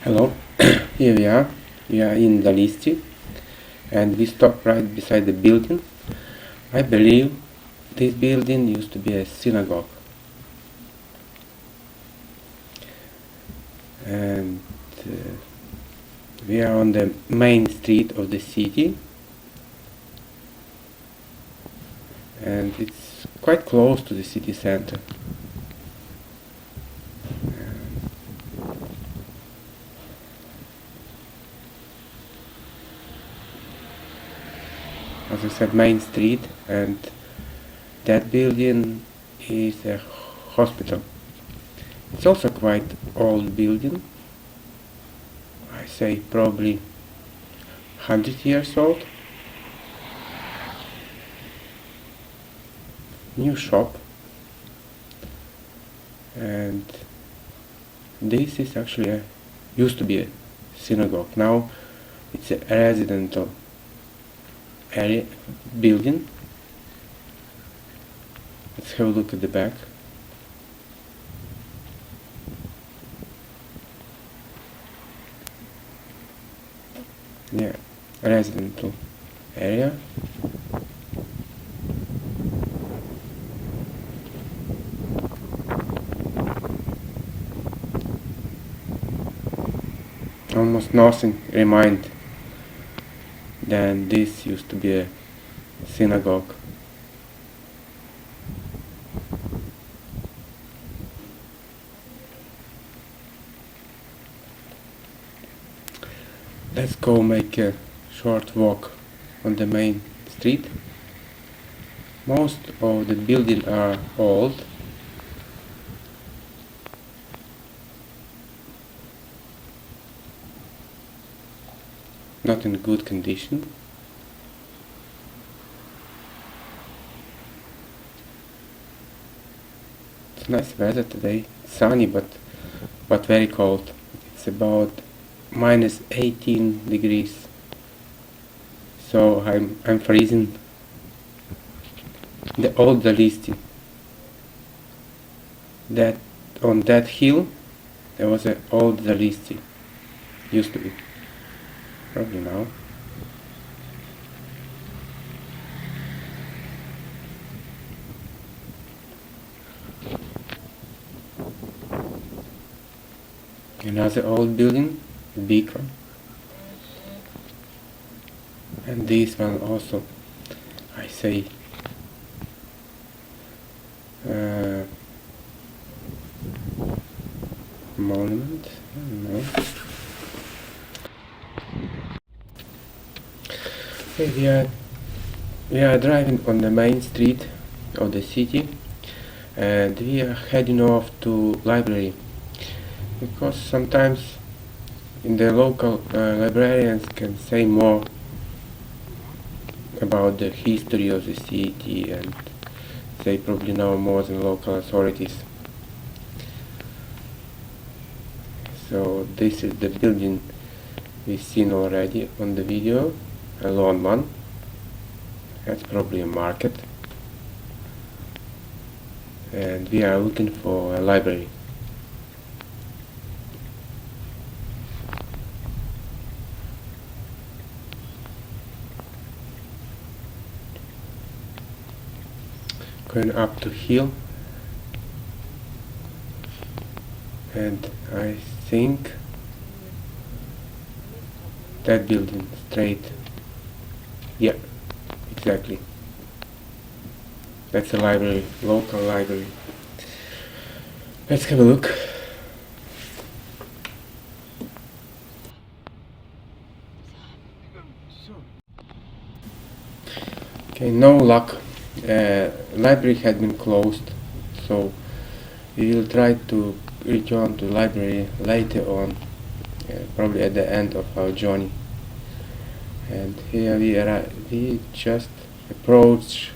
Hello, here we are. We are in Zaliztsi and we stop right beside the building. I believe this building used to be a synagogue. And we are on the main street of the city, and it's quite close to the city center. As I said, main street, and that building is a hospital. It's also quite old building. I say probably 100 years old. New shop, and this is actually used to be a synagogue. Now it's a residential area building. Let's have a look at the back. Yeah, residential area. Almost nothing remained than this used to be a synagogue. Let's go make a short walk on the main street. Most of the buildings are old. Not in good condition. It's nice weather today, sunny but very cold. It's about minus 18 degrees. So I'm freezing. The old Zaliztsi. That on that hill there was an old Zaliztsi. Used to be. Probably now. Another old building, big one. And this one also, I say, monument, I don't know. Okay, we are driving on the main street of the city, and we are heading off to library, because sometimes in the local librarians can say more about the history of the city, and they probably know more than local authorities. So this is the building we've seen already on the video. A lawn one. That's probably a market, and we are looking for a library. Going up to hill, and I think that building straight. Yeah, exactly. That's a library, local library. Let's have a look. Okay, no luck. Library had been closed, so we will try to return to library later on, probably at the end of our journey. And here we just approach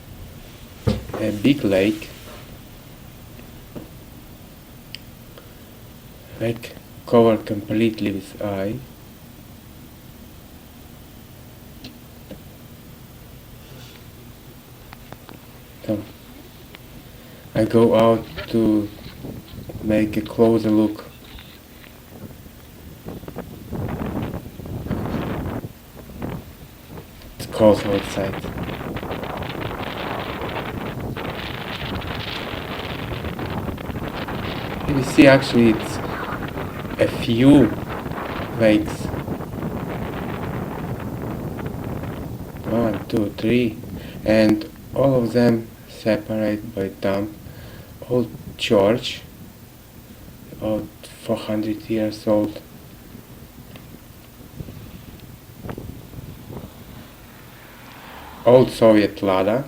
a big lake covered completely with ice. So I go out to make a closer look. cold outside. You see, actually, it's a few lakes. 1, 2, 3, and all of them separate by dam. Old church, about 400 years old. Old Soviet Lada.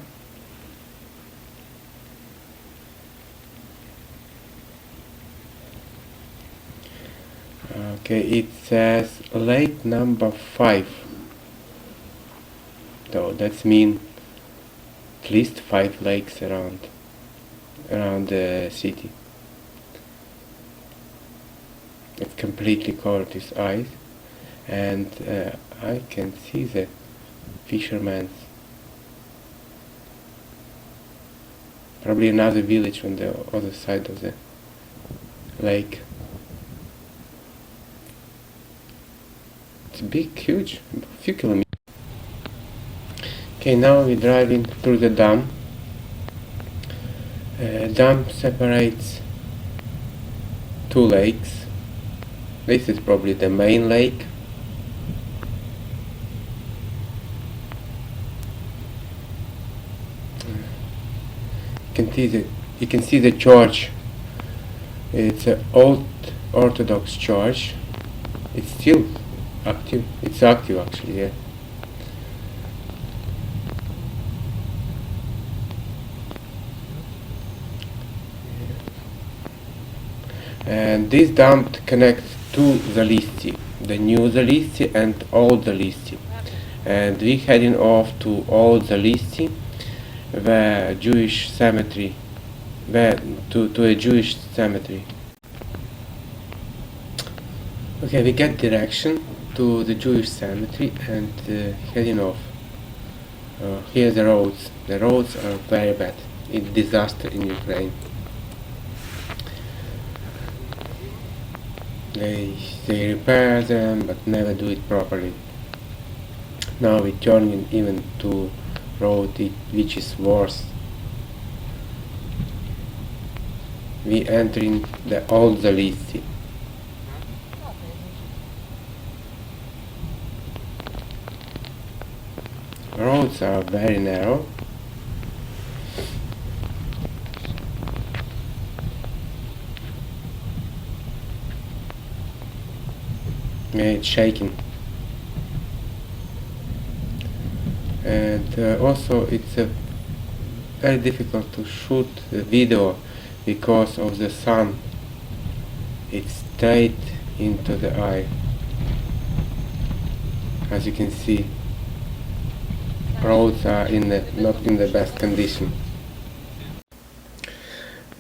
Okay, it says lake number 5. So that's mean at least 5 lakes around the city. It's completely covered with ice, and I can see the fishermen. Probably another village on the other side of the lake. It's big, huge, a few kilometers. Okay, now we're driving through the dam. Dam separates 2 lakes. This is probably the main lake. You can see the church. It's an old Orthodox church. It's still active. It's active actually, yeah. And this dam connects to Zaliztsi, the new Zaliztsi and old Zaliztsi. And we heading off to old Zaliztsi, the Jewish cemetery, to a Jewish cemetery. Okay, we get direction to the Jewish cemetery and heading off. Here are the roads. The roads are very bad. It's disaster in Ukraine. They repair them but never do it properly. Now we're turning even to road which is worse. We entering the old Zaliztsi. Roads are very narrow. Yeah, it's shaking. And also it's very difficult to shoot the video because of the sun. It's straight into the eye. As you can see, roads are not in the best condition.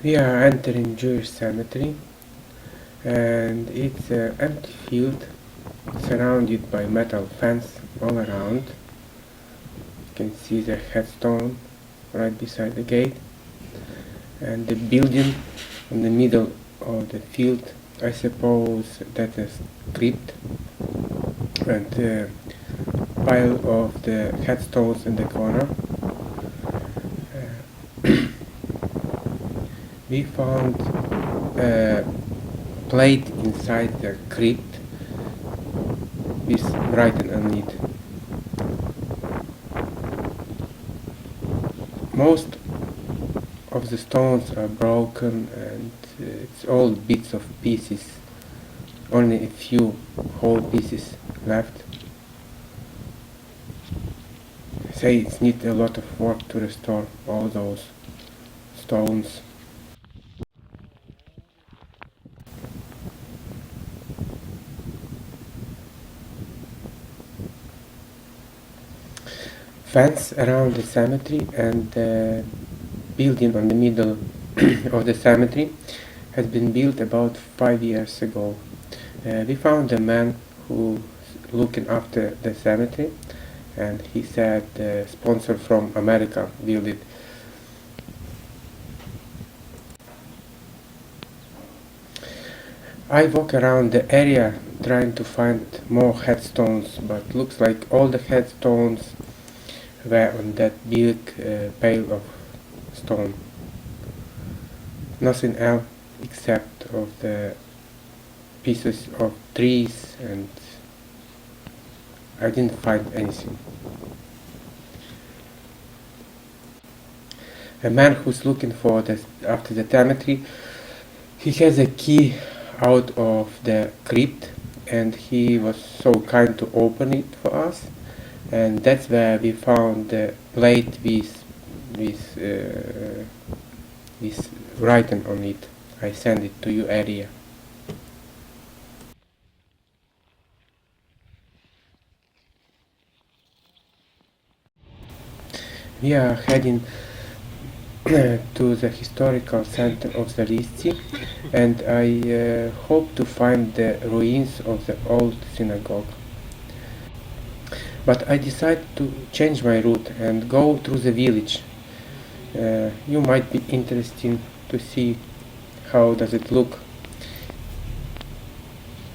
We are entering Jewish cemetery, and it's an empty field surrounded by metal fence all around. You can see the headstone right beside the gate, and the building in the middle of the field. I suppose that is crypt, and a pile of the headstones in the corner. We found a plate inside the crypt with writing on it. Most of the stones are broken and it's all bits of pieces. Only a few whole pieces left. I say it needs a lot of work to restore all those stones. Fence around the cemetery and the building on the middle of the cemetery has been built about 5 years ago. We found a man who looking after the cemetery, and he said the sponsor from America built it. I walk around the area trying to find more headstones, but looks like all the headstones were on that big pile of stone. Nothing else except of the pieces of trees, and I didn't find anything. A man who's looking for after the cemetery, he has a key out of the crypt, and he was so kind to open it for us, and that's where we found the plate with writing on it. I send it to you area. We are heading to the historical center of Zaliztsi, and I hope to find the ruins of the old synagogue. But I decided to change my route and go through the village. You might be interested to see how does it look,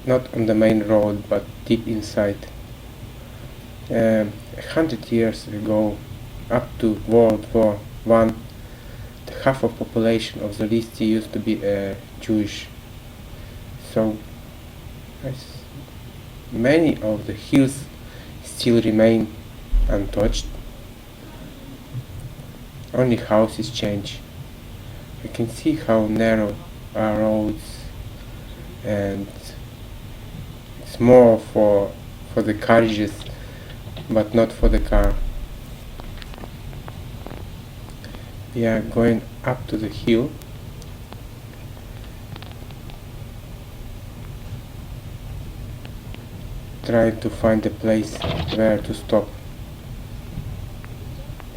not on the main road but deep inside. 100 years ago, up to World War I, the half of population of Zaliztsi used to be Jewish. So many of the hills still remain untouched. Only houses change. You can see how narrow are roads, and it's more for the carriages but not for the car. We are going up to the hill. Trying to find a place where to stop.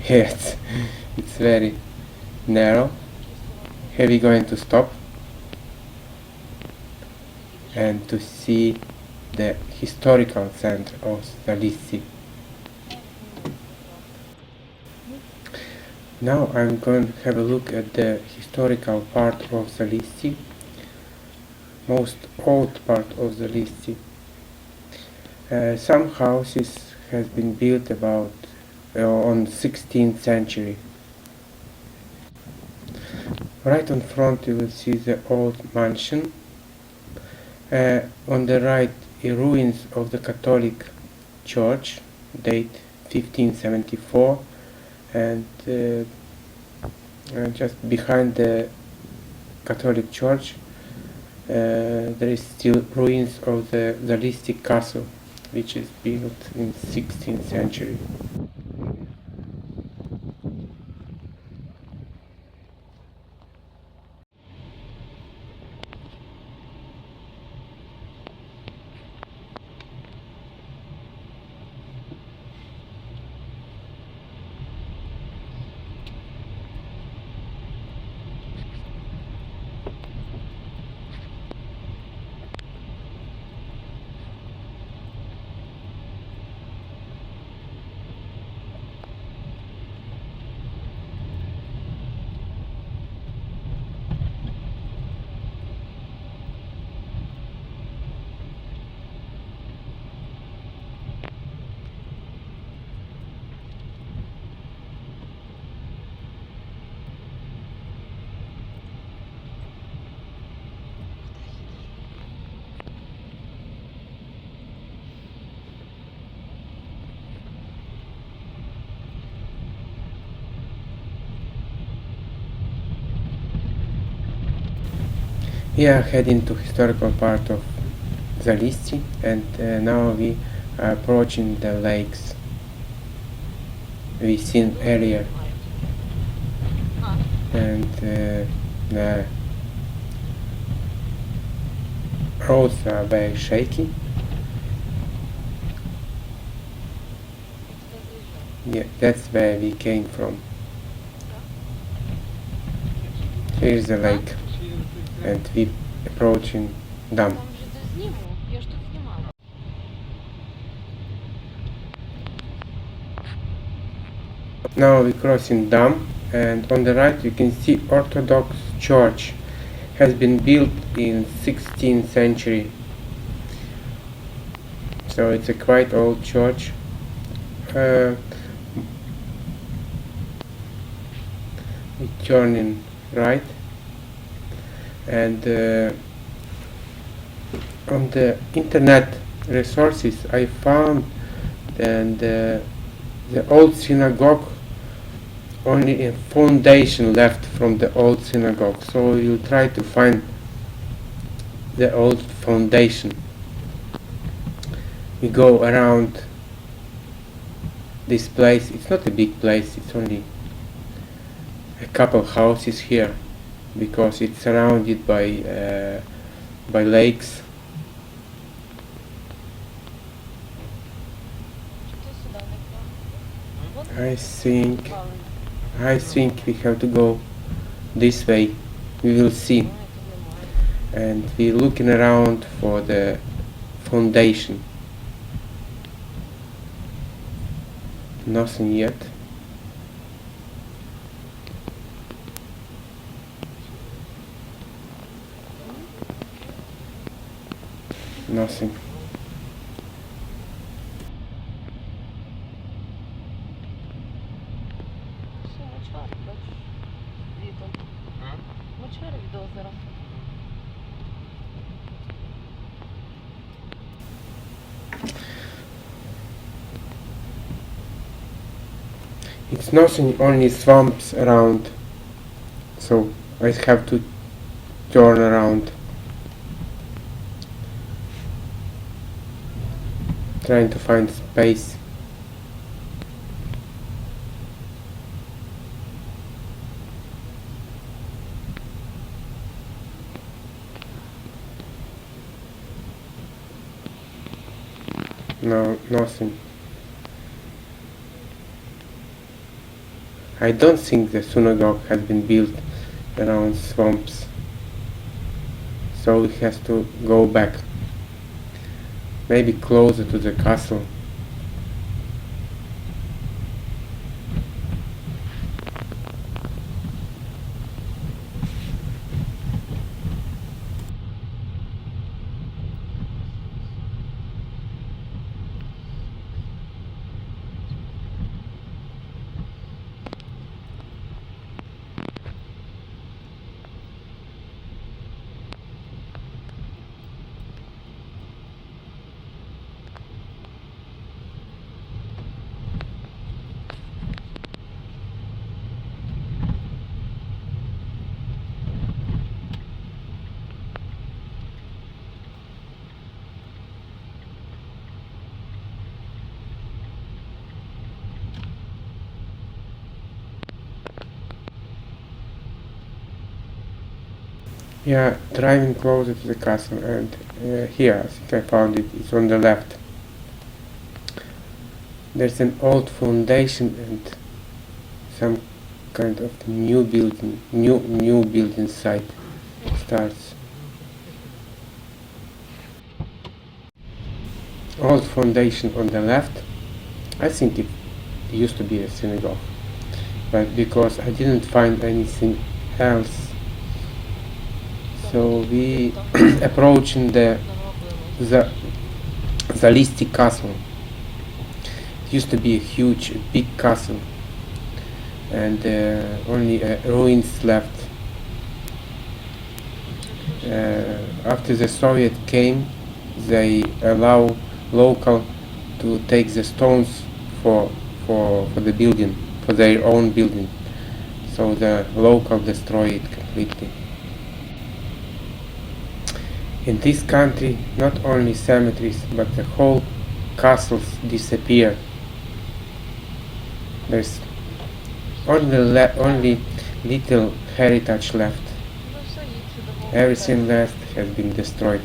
Yes, it's very narrow. Here we're going to stop and to see the historical center of Zaliztsi. Now I'm going to have a look at the historical part of Zaliztsi, most old part of Zaliztsi. Some houses has been built about on 16th century. Right on front you will see the old mansion. On the right, ruins of the Catholic Church, date 1574, and just behind the Catholic Church there is still ruins of the Zaliztsi castle, which is built in 16th century. We are heading to historical part of Zaliztsi, and now we are approaching the lakes we seen earlier, and the roads are very shaky. Yeah, that's where we came from. Here is the lake, and we approaching dam. Now we crossing dam, and on the right you can see Orthodox church has been built in 16th century. So it's a quite old church. we turn in right, and on the internet resources I found, and the old synagogue, only a foundation left from the old synagogue, so we'll try to find the old foundation. We go around this place. It's not a big place, it's only a couple houses here, because it's surrounded by lakes. I think we have to go this way. We will see. And we're looking around for the foundation. Nothing yet. Nothing. It's nothing, only swamps around, so I have to turn around, trying to find space. No, nothing. I don't think the synagogue has been built around swamps, so it has to go back, maybe closer to the castle. Yeah, driving closer to the castle, and here I think I found it. It's on the left. There's an old foundation and some kind of new building site starts. Old foundation on the left. I think it used to be a synagogue, but because I didn't find anything else, so we approaching the Zaliztsi castle. It used to be a huge, big castle, and only ruins left. After the Soviet came, they allow local to take the stones for the building, for their own building. So the local destroy it completely. In this country, not only cemeteries, but the whole castles disappear. There's only little heritage left. Everything left has been destroyed.